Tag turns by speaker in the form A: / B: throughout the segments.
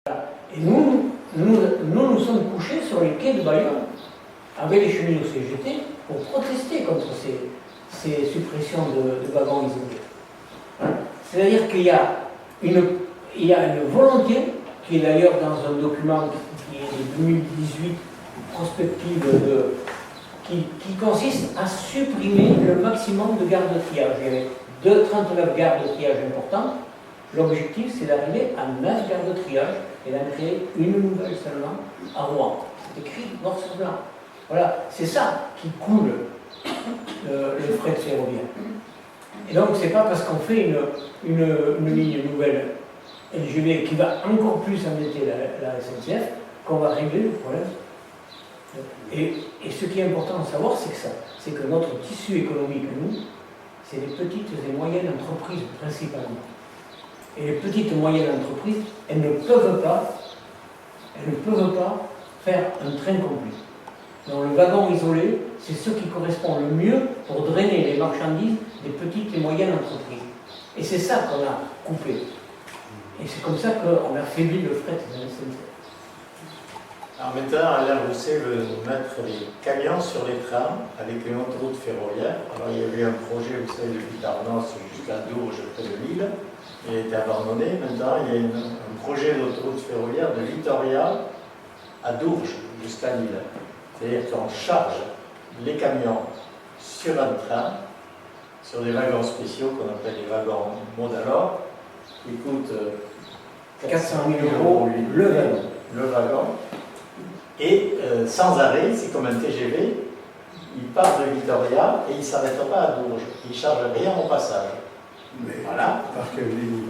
A: Et nous sommes couchés sur les quais de Bayonne, avec les cheminots CGT, pour protester contre ces suppressions de wagons isolés. C'est-à-dire qu'il y a une volonté, qui est d'ailleurs dans un document qui est de 2018, prospective, qui consiste à supprimer le maximum de gares de triage. Il y avait 39 gares de triage importantes. L'objectif, c'est d'arriver à 9 gares de triage et d'en créer une nouvelle seulement à Rouen. C'est écrit noir sur blanc. Voilà, c'est ça qui coule le fret ferroviaire. Et donc, c'est pas parce qu'on fait une ligne nouvelle LGV qui va encore plus endetter la SNCF qu'on va régler le problème. Et ce qui est important à savoir, c'est que notre tissu économique, nous, c'est les petites et moyennes entreprises principalement. Et les petites et moyennes entreprises, elles ne peuvent pas faire un train complet. Donc le wagon isolé, c'est ce qui correspond le mieux pour drainer les marchandises des petites et moyennes entreprises. Et c'est ça qu'on a coupé. Et c'est comme ça qu'on a affaibli le fret de la SNCF.
B: Alors maintenant, Alain Rousset veut mettre les camions sur les trams avec une autoroute ferroviaire. Alors il y avait un projet, vous savez, depuis Tarnos jusqu'à Dourges, près de Lille. Il a été abandonné. Maintenant, il y a un projet d'autoroute ferroviaire de Vitoria à Dourges jusqu'à Lille. C'est-à-dire qu'on charge les camions sur un train, sur des wagons spéciaux qu'on appelle les wagons Modalor, qui coûtent
A: 400 000 €
B: le wagon. Et sans arrêt, c'est comme un TGV, il part de Vitoria et il ne s'arrête pas à Dourges. Il ne charge rien au passage.
C: Mais
B: voilà.
C: Par quelle ligne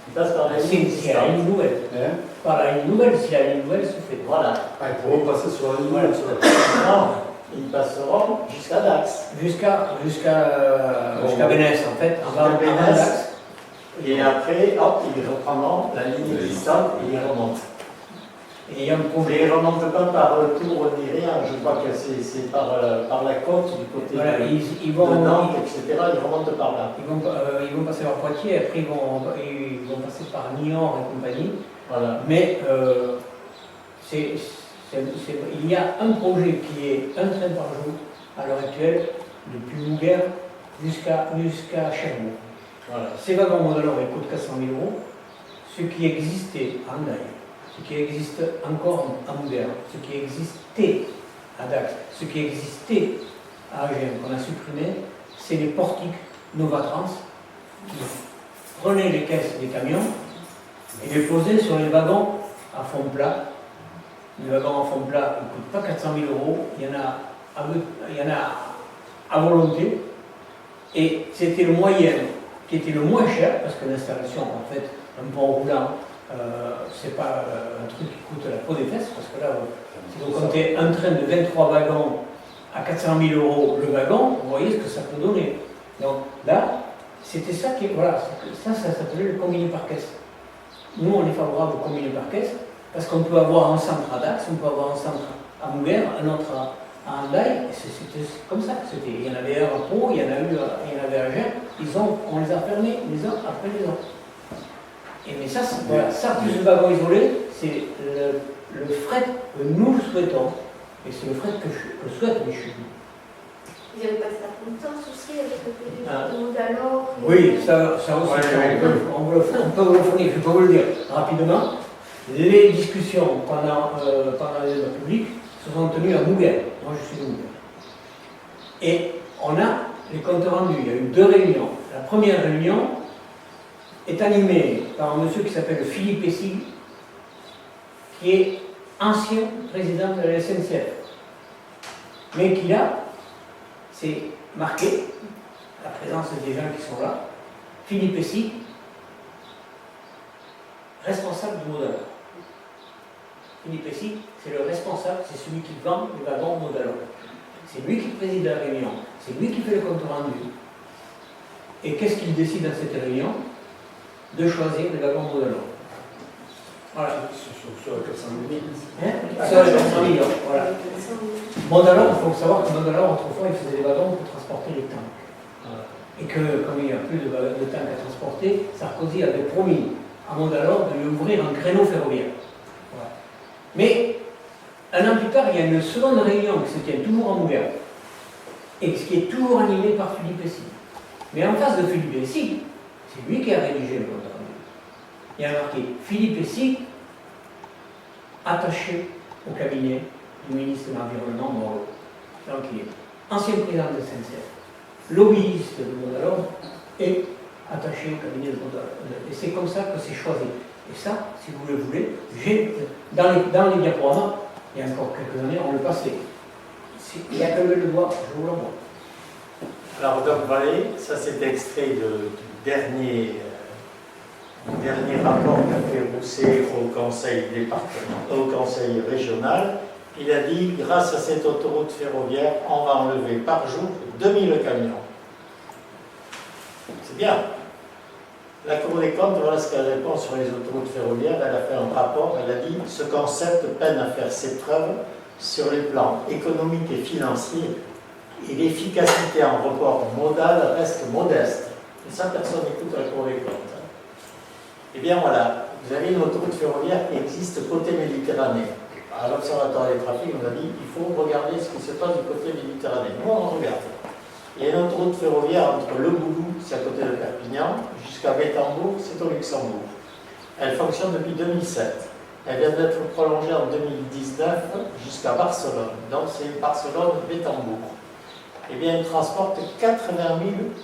B: Il passe par la ligne
A: si la ligne nouvelle.
C: Hein?
A: Par la ligne nouvelle, si la ligne nouvelle se fait.
B: Voilà.
C: Ah, ils pourront passer sur la ligne
A: Voilà.
B: Non, ils passeront jusqu'à Dax.
A: Jusqu'à Bénès, en fait.
B: Jusqu'à Bénès. Et après, hop, ils reprendront la ligne existante et ils remontent.
A: Et il y a un
B: Mais
A: problème.
B: ils ne remontent pas par Tours ni rien. Je crois que c'est par la côte du côté
A: Voilà,
B: de
A: ils vont
B: Nantes, etc. Ils remontent par là.
A: ils vont passer par Poitiers, après ils vont passer par Niort et compagnie.
B: Voilà.
A: Mais il y a un projet qui est un train par jour à l'heure actuelle, depuis Mouguer jusqu'à Cherbourg.
B: Voilà.
A: Ces wagons Modalor, ils coûtent 400 000 €. Ce qui existait à Andaille, ce qui existe encore à Mouguer, ce qui existait à Dax, ce qui existait à Agen, qu'on a supprimé, c'est les portiques Novatrans qui prenaient les caisses des camions et les posaient sur les wagons à fond plat. Les wagons à fond plat ne coûtent pas 400 000 €, il y en a à volonté. Et c'était le moyen qui était le moins cher, parce que l'installation, en fait, un pont roulant, c'est pas un truc qui coûte la peau des fesses, parce que là, si vous comptez un train de 23 wagons à 400 000 € le wagon, vous voyez ce que ça peut donner. Donc là, c'était ça qui, voilà, ça s'appelait le combiné par caisse. Nous, on est favorable au combiné par caisse, parce qu'on peut avoir un centre à Dax, on peut avoir un centre à Mouguer, un autre à Andaille, c'était comme ça. Il y en avait un à Pau, il y en avait à Agen, on les a fermés les uns après les autres. Mais ça, voilà, ça plus le wagon isolé, c'est le fret que nous souhaitons, et c'est le fret que souhaitent les cheminots.
D: Vous n'avez pas ça longtemps souci avec le PDG de Modalor?
A: Oui, ça aussi, on peut vous le fournir, je peux vous le dire rapidement. Les discussions pendant les débats publics se sont tenues à Mouguer. Moi, je suis de Mouguer. Et on a les comptes rendus. Il y a eu 2 réunions. La première réunion est animée par un monsieur qui s'appelle Philippe Essig, qui est ancien président de la SNCF. Mais qui là, c'est marqué, la présence des gens qui sont là, Philippe Essig, responsable du Modalor. Philippe Essig, c'est le responsable, c'est celui qui vend les wagons Modalor. C'est lui qui préside la réunion, c'est lui qui fait le compte rendu. Et qu'est-ce qu'il décide dans cette réunion? De choisir les wagons Modalor. Voilà.
C: Sur les 400 000.
A: Sur les 400 millions, voilà. Modalor, il faut savoir que Modalor, autrefois, il faisait des wagons pour transporter les tanks. Et que, comme il n'y a plus de tanks à transporter, Sarkozy avait promis à Mondalors de lui ouvrir un créneau ferroviaire. Voilà. Mais un an plus tard, il y a une seconde réunion qui se tient toujours à Mougins et qui est toujours animée par Philippe Essig. Mais en face de Philippe Essig, c'est lui qui a rédigé le compte rendu. Il y a marqué Philippe Essig, attaché au cabinet du ministre de l'Environnement, Morlot. Donc il est ancien président de SNCF, lobbyiste de Mondalors et attaché au cabinet de Mondalors. Et c'est comme ça que c'est choisi. Et ça, si vous le voulez, dans les diaporamas, il y a encore quelques années, on le passait. Il n'y a que le voir, je vous l'envoie.
B: Alors, donc, voilà, ça c'est extrait du dernier rapport qu'a fait Rousset au conseil régional. Il a dit, grâce à cette autoroute ferroviaire, on va enlever par jour 2000 camions. C'est bien. La Cour des comptes, voilà ce qu'elle répond sur les autoroutes ferroviaires. Elle a fait un rapport, elle a dit, ce concept peine à faire ses preuves sur les plans économiques et financiers, et l'efficacité en report modal reste modeste. Et ça, personne n'écoute la Cour des comptes. Eh bien voilà, vous avez une autoroute ferroviaire qui existe côté Méditerranée. À l'Observatoire des trafics, on a dit il faut regarder ce qui se passe du côté Méditerranée. Nous, on regarde. Il y a une autoroute ferroviaire entre Le Boulou, c'est à côté de Perpignan, jusqu'à Bétambourg, c'est au Luxembourg. Elle fonctionne depuis 2007. Elle vient d'être prolongée en 2019 jusqu'à Barcelone. Donc c'est Barcelone-Bétambourg. Eh bien, elle transporte 80 000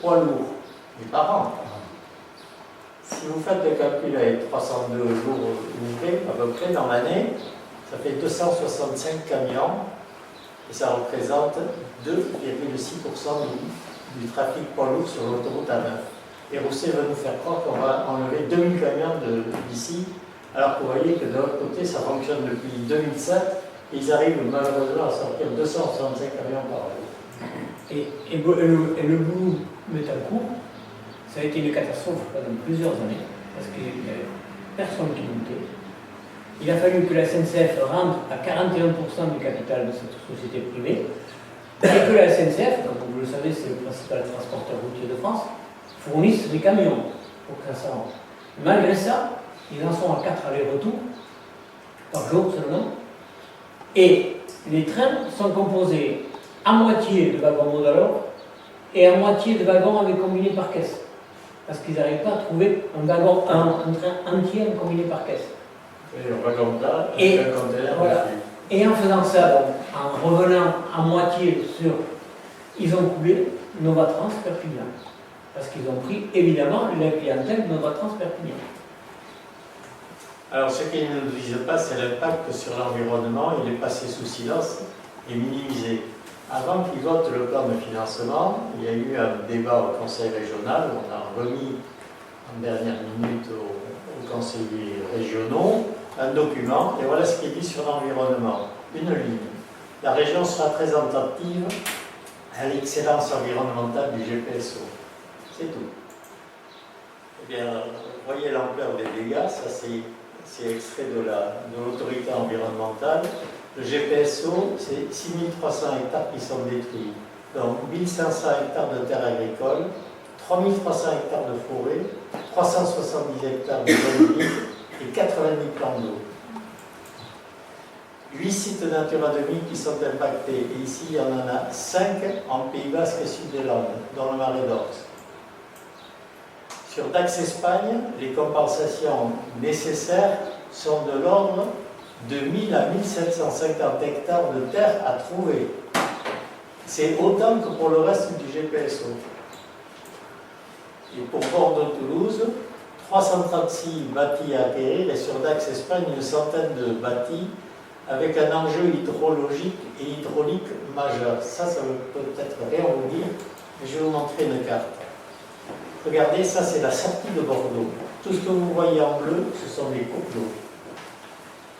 B: poids lourds, mais par an. Si vous faites le calcul avec 302 jours ouvrés, à peu près dans l'année, ça fait 265 camions, et ça représente 2,6% du trafic poids lourd sur l'autoroute A9. Et Rousset veut nous faire croire qu'on va enlever 2000 camions d'ici, alors que vous voyez que de l'autre côté, ça fonctionne depuis 2007, et ils arrivent malheureusement à sortir 265 camions par an.
A: Et le boulot Métancourt, ça a été une catastrophe pendant plusieurs années, parce qu'il n'y avait personne qui montait. Il a fallu que la SNCF rentre à 41% du capital de cette société privée, et que la SNCF, donc vous le savez, c'est le principal transporteur routier de France, fournisse des camions pour que ça rentre. Malgré ça, ils en sont à 4 allers-retours par jour seulement, et les trains sont composés à moitié de wagons Mondalors et à moitié de wagons avec combiné par caisse. Parce qu'ils n'arrivent pas à trouver un train entier combiné par caisse.
B: Et on va comme ça,
A: et,
B: un conteneur
A: voilà.
B: dessus.
A: Et en faisant ça, donc, en revenant à moitié sur... Ils ont coulé Novatrans Perpignan. Parce qu'ils ont pris, évidemment, la clientèle Novatrans Perpignan.
B: Alors, ce qu'ils ne nous disent pas, c'est l'impact sur l'environnement. Il est passé sous silence et minimisé. Avant qu'ils votent le plan de financement, il y a eu un débat au Conseil régional. On a remis en dernière minute aux conseillers régionaux un document. Et voilà ce qui est dit sur l'environnement. Une ligne. La région sera présentative à l'excellence environnementale du GPSO. C'est tout. Eh bien, voyez l'ampleur des dégâts. Ça, c'est extrait de l'autorité environnementale. Le GPSO, c'est 6300 hectares qui sont détruits. Donc 1500 hectares de terres agricoles, 3300 hectares de forêt, 370 hectares de zones humides et 90 plans d'eau. 8 sites Natura 2000 qui sont impactés. Et ici, il y en a 5 en Pays Basque et Sud-des-Landes, dans le Marais d'Ors. Sur Dax Espagne, les compensations nécessaires sont de l'ordre de 1000 à 1750 hectares de terre à trouver. C'est autant que pour le reste du GPSO. Et pour Bordeaux-Toulouse, 336 bâtis à acquérir et sur Dax Espagne, une centaine de bâtis avec un enjeu hydrologique et hydraulique majeur. Ça veut peut-être rien vous dire, mais je vais vous montrer une carte. Regardez, ça c'est la sortie de Bordeaux. Tout ce que vous voyez en bleu, ce sont des cours d'eau.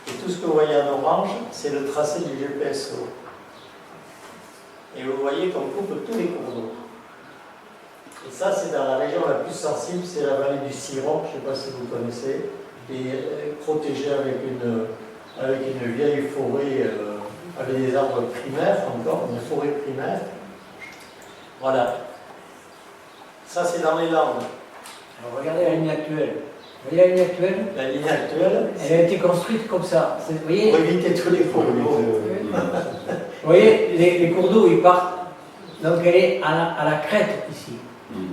B: Et tout ce que vous voyez en orange, c'est le tracé du GPSO. Et vous voyez qu'on coupe tous les cours d'eau. Et ça, c'est dans la région la plus sensible, c'est la vallée du Ciron, je ne sais pas si vous connaissez, qui est protégée avec une vieille forêt, avec des arbres primaires encore, une forêt primaire. Voilà. Ça, c'est dans les Landes.
A: Alors regardez la ligne actuelle. Vous voyez la ligne actuelle?
B: La ligne actuelle,
A: Elle a été construite comme ça. Vous voyez,
B: pour éviter tous les cours d'eau.
A: vous voyez les cours d'eau, ils partent. Donc elle est à la crête ici.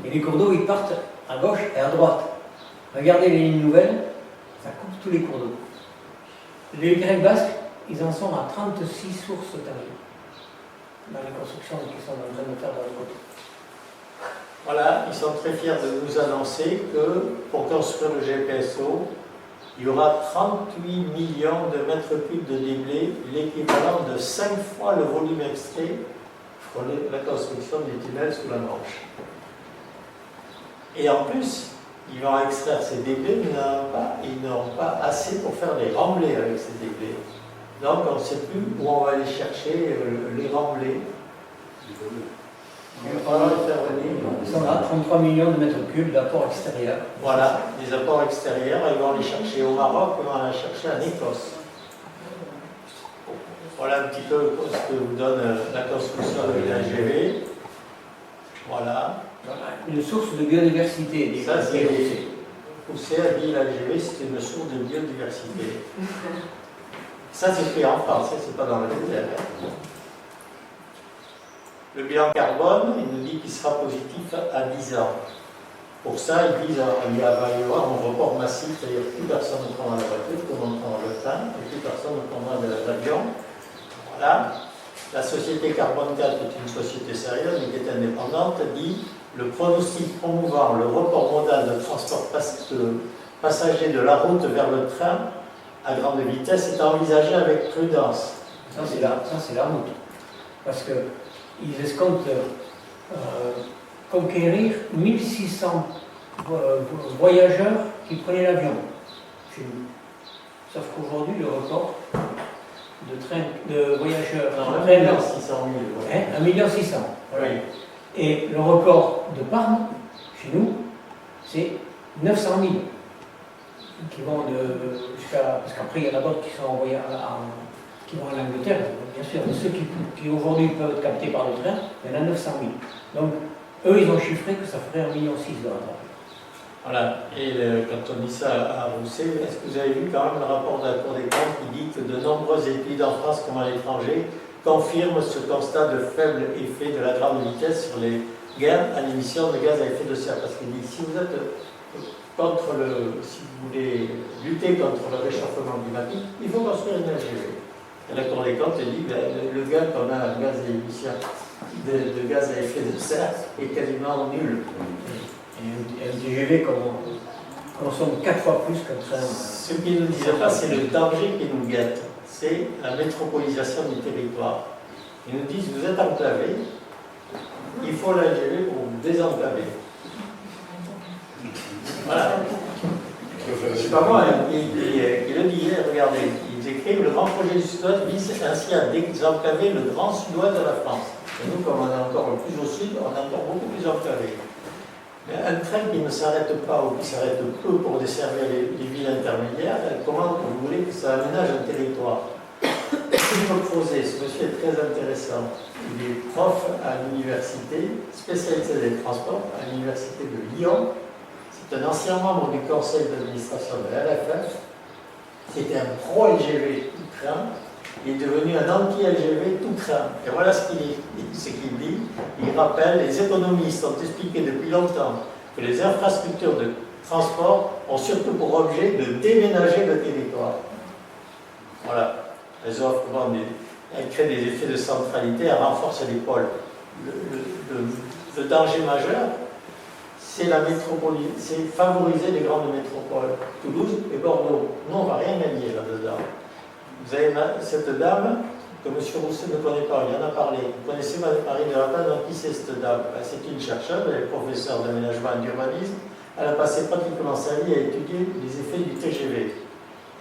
A: Et les cours d'eau, ils partent à gauche et à droite. Regardez les lignes nouvelles, ça coupe tous les cours d'eau. Les Grecs basques, ils en sont à 36 sources thermiques dans les constructions qu'ils sont en train de faire dans le côté.
B: Voilà, ils sont très fiers de nous annoncer que pour construire le GPSO, il y aura 38 millions de mètres cubes de déblais, l'équivalent de 5 fois le volume extrait pour la construction des tunnels sous la Manche. Et en plus, ils vont extraire ces déblais, mais ils n'auront pas assez pour faire des remblais avec ces déblais. Donc on ne sait plus où on va aller chercher les remblais. Il va falloir les faire venir.
A: Ils sont à 33 millions de mètres cubes d'apport extérieur.
B: Voilà, des apports extérieurs, ils vont les chercher au Maroc, ils vont les chercher en Écosse. Voilà un petit peu ce que vous donne la construction de l'AGV. Voilà.
A: Une source de biodiversité.
B: Ça, c'est poussé à dire l'AGV, c'est une source de biodiversité. Ça, c'est fait en France, c'est pas dans le désert. Le bilan carbone, il nous dit qu'il sera positif à 10 ans. Pour ça, ils disent qu'il va y avoir un report massif, c'est-à-dire que plus personne ne prendra la voiture, tout le monde prendra le train, et plus personne ne prendra l'avion. Voilà. La société Carbone 4 est une société sérieuse, mais qui est indépendante, dit le pronostic promouvant le report modal de transport passager de la route vers le train à grande vitesse est envisagé avec prudence.
A: Ça, c'est la route. Parce qu'ils escomptent conquérir 1600 voyageurs qui prenaient l'avion chez nous. Sauf qu'aujourd'hui, le record de voyageurs...
B: 1 600 000.
A: 1 600 000.
B: Oui.
A: Et le record de Parme, chez nous, c'est 900 000. Qui vont jusqu'à... Parce qu'après, il y en a d'autres qui sont envoyés qui vont à l'Angleterre, bien sûr. Mais ceux qui aujourd'hui peuvent être captés par le train, il y en a 900 000. Donc, eux, ils ont chiffré que ça ferait 1,6 million de dollars.
B: Voilà, et quand on dit ça à Rousset, est-ce que vous avez vu quand même le rapport de la Cour des comptes qui dit que de nombreuses études en France comme à l'étranger confirment ce constat de faible effet de la grande vitesse sur les gains à l'émission de gaz à effet de serre? Parce qu'il dit, si vous êtes si vous voulez lutter contre le réchauffement climatique, il faut construire une LGV. Et la Cour des comptes dit, le gain qu'on a en gaz à émission de gaz à effet de serre est quasiment nul.
A: Et un TGV consomme 4 fois plus qu'un train.
B: Ce qu'ils ne disaient pas, c'est le danger qui nous guette. C'est la métropolisation du territoire. Ils nous disent, vous êtes enclavé, il faut la LGV pour vous désenclaver. Voilà. C'est pas moi qui le disait, regardez, ils écrivent, le grand projet du Sud-Ouest vise ainsi à désenclaver le grand Sud-Ouest de la France. Et nous, comme on est encore plus au sud, on est encore beaucoup plus enclavé. Mais un train qui ne s'arrête pas ou qui s'arrête peu pour desservir les villes intermédiaires, comment vous voulez que ça aménage un territoire? Il faut creuser. Ce monsieur est très intéressant. Il est prof à l'université, spécialisé des transports à l'université de Lyon. C'est un ancien membre du conseil d'administration de la LFF. C'était un pro-LGV tout craint. Il est devenu un anti-LGV tout craint. Et voilà ce qu'il dit. Il rappelle, les économistes ont expliqué depuis longtemps que les infrastructures de transport ont surtout pour objet de déménager le territoire. Voilà. Elles offrent, elles créent des effets de centralité, elles renforcent les pôles. Le danger majeur, c'est la métropole, c'est favoriser les grandes métropoles, Toulouse et Bordeaux. Nous, on ne va rien gagner là-dedans. Vous avez cette dame que M. Rousset ne connaît pas, il en a parlé. Vous connaissez Marie de la Panne, donc qui c'est cette dame? C'est une chercheuse, elle est professeure d'aménagement et d'urbanisme. Elle a passé pratiquement sa vie à étudier les effets du TGV.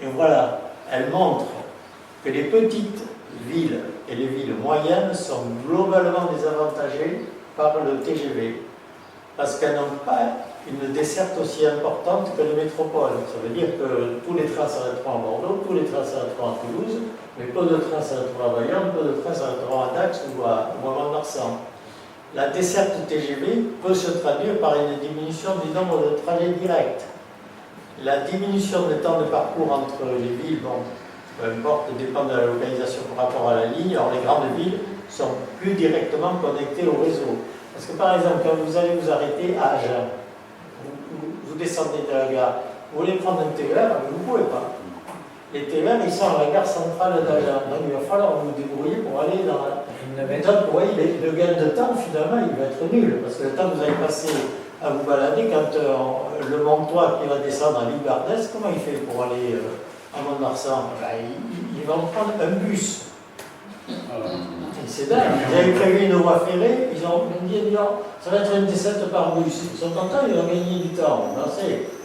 B: Et voilà, elle montre que les petites villes et les villes moyennes sont globalement désavantagées par le TGV. Parce qu'elles n'ont pas une desserte aussi importante que les métropoles. Ça veut dire que tous les trains s'arrêteront à Bordeaux, tous les trains s'arrêteront à Toulouse, mais peu de trains s'arrêteront à Bayonne, peu de trains s'arrêteront à Dax ou à Mont-de-Marsan. La desserte TGV peut se traduire par une diminution du nombre de trajets directs. la diminution de temps de parcours entre les villes, bon, peu importe, dépend de la localisation par rapport à la ligne. Alors les grandes villes sont plus directement connectées au réseau. Parce que par exemple, quand vous allez vous arrêter à Agen, vous descendez de la gare, vous voulez prendre un TER, mais vous ne pouvez pas. Les TER, ils sont à la gare centrale d'Agen. Donc il va falloir vous débrouiller pour aller dans la... Donc, vous voyez, le gain de temps, finalement, il va être nul. Parce que le temps que vous allez passer à vous balader, quand le Montois qui va descendre à Libarnès, comment il fait pour aller à Mont-de-Marsan? Il va en prendre un bus. C'est dingue. Ils avaient prévu une voie ferrée, ils ont dit non, ça va être une descente par bus. Ils sont contents, ils ont gagné du temps. Non,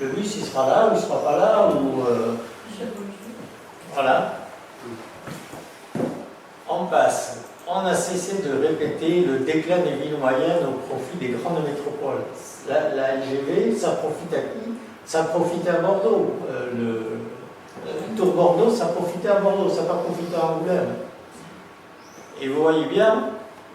B: le bus, il sera là, ou il ne sera pas là, ou. Voilà. On passe. On a cessé de répéter le déclin des villes moyennes au profit des grandes métropoles. La LGV, ça profite à qui? Ça profitait à Bordeaux. Le Tour Bordeaux, ça profitait à Bordeaux, ça n'a pas profité à Angoulême. Et vous voyez bien,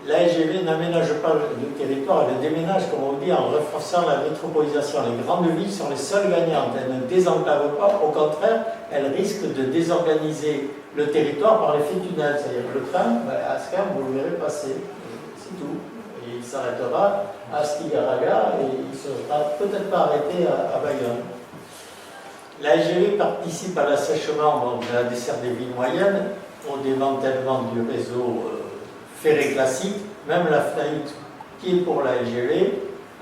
B: la LGV n'aménage pas le territoire, elle le déménage, comme on dit, en renforçant la métropolisation. Les grandes villes sont les seules gagnantes. Elles ne désenclavent pas, au contraire, elles risquent de désorganiser le territoire par l'effet tunnel. C'est-à-dire que le train, à Ascam, vous le verrez passer, c'est tout. Et il s'arrêtera à Skigaraga et il ne sera peut-être pas arrêté à Bayonne. La LGV participe à l'assèchement de la desserte des villes moyennes, au démantèlement du réseau ferré classique. Même la FNAIT, qui est pour la LGV,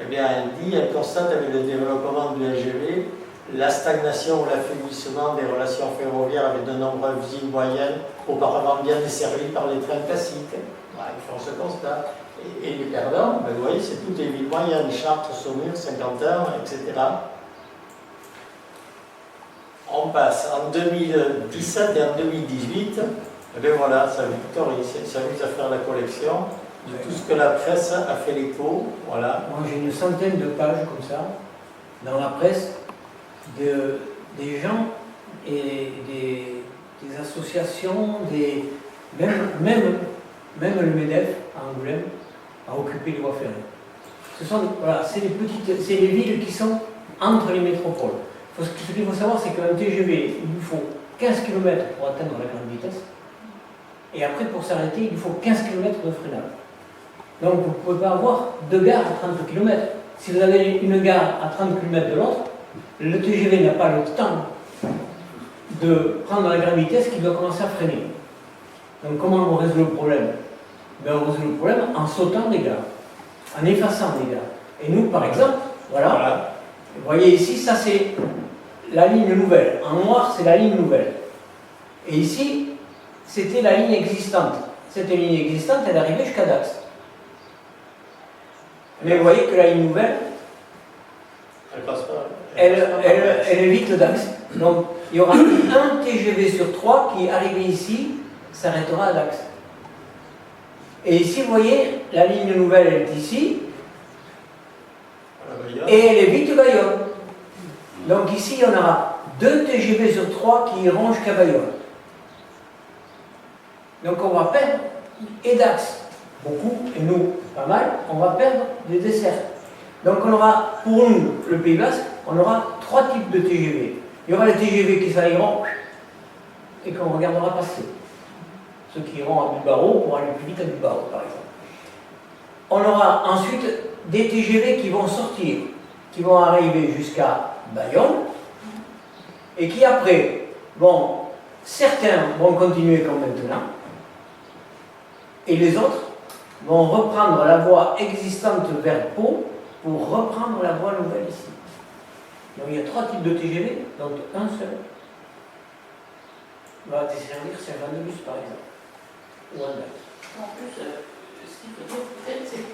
B: eh bien, elle constate avec le développement de la LGV la stagnation ou l'affaiblissement des relations ferroviaires avec de nombreuses villes moyennes, auparavant bien desservies par les trains classiques. Ouais, ils font ce constat. Et les perdants, ben, vous voyez, c'est toutes les villes moyennes, Chartres, Saumur, Saint-Quentin, etc. On passe en 2017 et en 2018. Et bien voilà, Victor il s'amuse à faire la collection de tout ce que la presse a fait l'écho. Voilà.
A: Moi j'ai une centaine de pages comme ça, dans la presse, des gens et des associations, même le MEDEF à Angoulême a occupé les voies ferrées. Voilà, c'est les villes qui sont entre les métropoles. Ce qu'il faut savoir, c'est qu'un TGV, il lui faut 15 km pour atteindre la grande vitesse. Et après, pour s'arrêter, il lui faut 15 km de freinage. Donc, vous ne pouvez pas avoir deux gares à 30 km. Si vous avez une gare à 30 km de l'autre, le TGV n'a pas le temps de prendre la grande vitesse qu'il doit commencer à freiner. Donc, comment on résout le problème? Ben, on résout le problème en sautant des gares, en effaçant des gares. Et nous, par exemple, voilà. Vous voyez ici, ça c'est la ligne nouvelle. En noir, c'est la ligne nouvelle. Et ici, c'était la ligne existante. Cette ligne existante, elle arrivait jusqu'à Dax. Mais vous voyez que la ligne nouvelle,
B: Elle passe pas.
A: elle évite le Dax. Donc, il y aura un TGV sur 3 qui, arrivé ici, s'arrêtera à Dax. Et ici, vous voyez, la ligne nouvelle, elle est ici. Et elle évite Bayonne. Donc ici, il y en aura 2 TGV sur 3 qui iront jusqu'à Bayonne. Donc on va perdre, et Dax, beaucoup, et nous, pas mal, on va perdre des desserts. Donc on aura, pour nous, le Pays Basque, on aura 3 types de TGV. Il y aura les TGV qui s'arriveront et qu'on regardera passer. Ceux qui iront à Bilbao pour aller plus vite à Bilbao, par exemple. On aura ensuite des TGV qui vont sortir, qui vont arriver jusqu'à Bayonne, et qui après, bon, certains vont continuer comme maintenant, et les autres vont reprendre la voie existante vers Pau pour reprendre la voie nouvelle ici. Donc il y a 3 types de TGV, donc un seul va desservir Saint-Jean-de-Bus par exemple, ou un Dax.
E: En plus, ce qu'il faut dire peut-être, c'est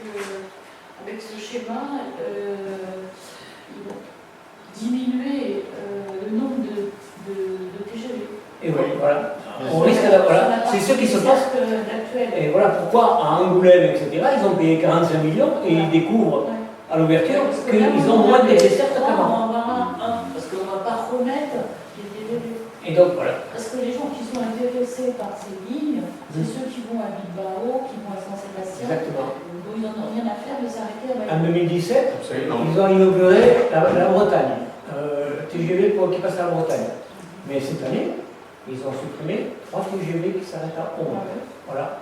E: qu'avec ce schéma, ils vont diminuer le nombre de TGV.
A: Et oui, voilà. On risque voilà. C'est ce qui se passe. Et voilà pourquoi à Angoulême, etc., ils ont payé 45 millions et ils découvrent à l'ouverture qu'ils ont moins de dessertes qu'avant.
E: Parce qu'on ne va pas remettre les TGV.
A: Et donc voilà.
E: Parce que les gens qui sont intéressés par ces lignes, c'est ceux qui vont à Bilbao, qui vont à San-Sébastien.
A: Exactement.
E: Donc ils n'en ont rien à faire de s'arrêter à Bayonne.
A: En 2017,
B: Absolument.
A: ils ont inauguré la Bretagne, TGV qui passe à la Bretagne. Mais cette année, ils ont supprimé 3 TGV qui s'arrêtent à 11. Voilà.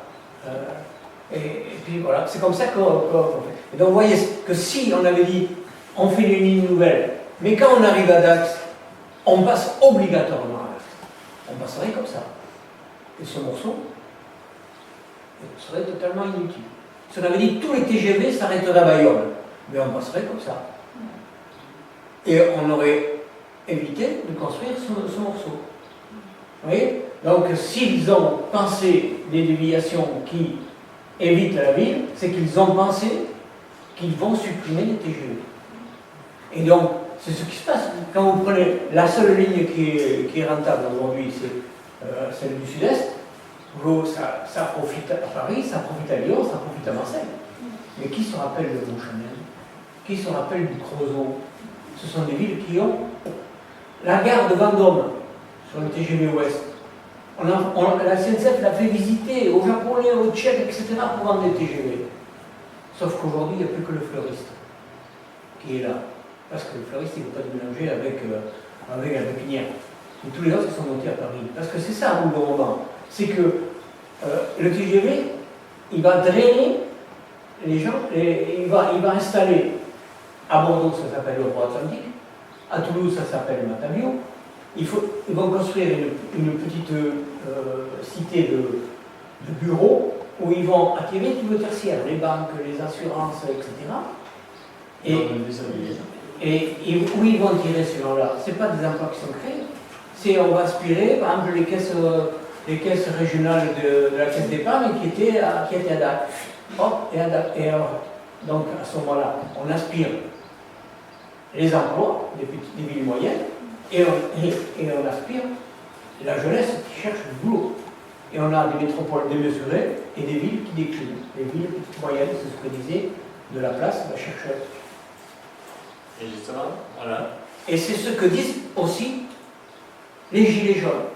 A: Et puis voilà, c'est comme ça qu'on fait. Et donc vous voyez que si on avait dit on fait une ligne nouvelle, mais quand on arrive à Dax, on passe obligatoirement à Dax. On passerait comme ça. Et ce morceau serait totalement inutile. Si on avait dit tous les TGV s'arrêteraient à Bayonne, mais on passerait comme ça. Et on aurait évité de construire ce morceau. Vous voyez? Donc s'ils ont pensé des déviations qui évitent la ville, c'est qu'ils ont pensé qu'ils vont supprimer les TGV. Et donc, c'est ce qui se passe. Quand vous prenez la seule ligne qui est rentable aujourd'hui, c'est celle du Sud-Est, ça profite à Paris, ça profite à Lyon, ça profite à Marseille. Mais qui se rappelle de Beauchamel? Qui se rappelle du Creusot? Ce sont des villes qui ont la gare de Vendôme sur le TGV Ouest. La SNCF l'a fait visiter aux Japonais, aux Tchèques, etc. pour vendre des TGV. Sauf qu'aujourd'hui, il n'y a plus que le fleuriste qui est là. Parce que le fleuriste, il ne veut pas se mélanger avec la pépinière. Et tous les autres qui sont montés à Paris. Parce que c'est ça, le moment. C'est que le TGV, il va drainer les gens, il va installer à Bordeaux, ça s'appelle le Roi Atlantique, à Toulouse, ça s'appelle Matavio. Ils vont construire une petite cité de bureaux où ils vont attirer tout le tertiaire, les banques, les assurances, etc. Et où ils vont tirer ces gens-là? Ce n'est pas des emplois qui sont créés. On va aspirer, par exemple, les caisses régionales de la caisse d'épargne qui étaient à Dax. Hop, donc à ce moment-là, on aspire les emplois des villes moyennes et on aspire la jeunesse qui cherche du boulot. Et on a des métropoles démesurées et des villes qui déclinent. Les villes petites moyennes, c'est ce que disait de la place va chercher.
B: Et justement, voilà.
A: Et c'est ce que disent aussi les gilets jaunes.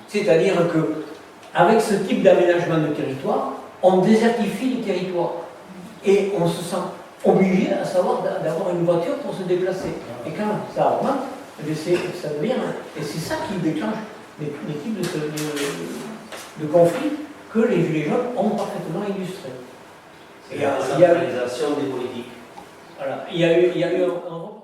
A: C'est-à-dire que avec ce type d'aménagement de territoire, on désertifie les territoires. Et on se sent obligé à savoir d'avoir une voiture pour se déplacer. Et quand ça augmente, ça devient. Et c'est ça qui déclenche les types de conflits que les gilets jaunes ont parfaitement illustrés.
F: C'est la centralisation des politiques.
A: Voilà. Il y a eu un